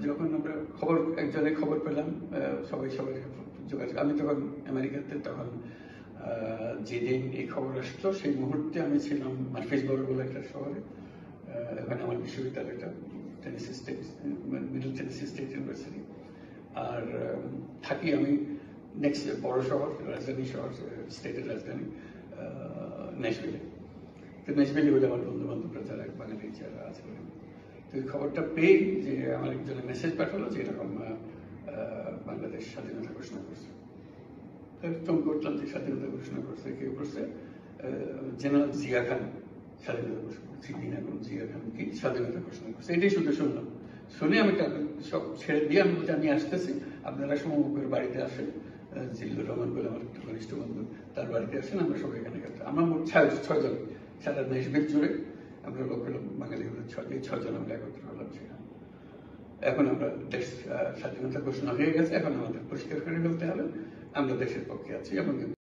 যখন আমরা একজনের খবর পেলাম, সবাই যোগাযোগ। আমি তখন আমেরিকাতে, তখন যেদিন এই খবর আসলো সেই মুহূর্তে আমি ছিলাম মার্ফিসবরো বলে একটা শহরে। ওখানে আমার বিশ্ববিদ্যালয়টা, মিডল টেনেসি স্টেট ইউনিভার্সিটি। আর থাকি আমি নেক্সট বড় শহর, রাজধানী শহর, স্টেটের রাজধানী ন্যাশভিলে। তো ন্যাশভিলে হলে আমার বন্ধু বান্ধবরা যারা বাঙালি যারা আছে, তো এই খবরটা পেয়ে যে আমার একজনের মেসেজ পাঠালো যে এরকম বাংলাদেশ স্বাধীনতা ঘোষণা করছে। চমক করলাম যে স্বাধীনতা ঘোষণা করছে, কেউ করছে জেনারেল জিয়া খান স্বাধীনতা ঘোষণা করছে, জিয়া খান কি স্বাধীনতা ঘোষণা করছে। এটাই শুধু শুনলাম। শুনে আমি সব ছেড়ে দিয়ে আমি বলছি আমি আসতেছি, আপনারা সমগ্র বাড়িতে আসেন। জিল্লুর রহমান বলে আমার ঘনিষ্ঠ বন্ধু, তার বাড়িতে আসেন, আমরা সবাই এখানে গেছি। আমরা মোট 6 জন, সারা দেশবিদ জুড়ে আমরা লোক হলাম, বাঙালি হলো 6 জন, আমরা একত্র হলাম সেখানে। এখন আমরা দেশ স্বাধীনতা ঘোষণা হয়ে গেছে, এখন আমাদের পরিষ্কার করে ফেলতে হবে আমরা দেশের পক্ষে আছি এবং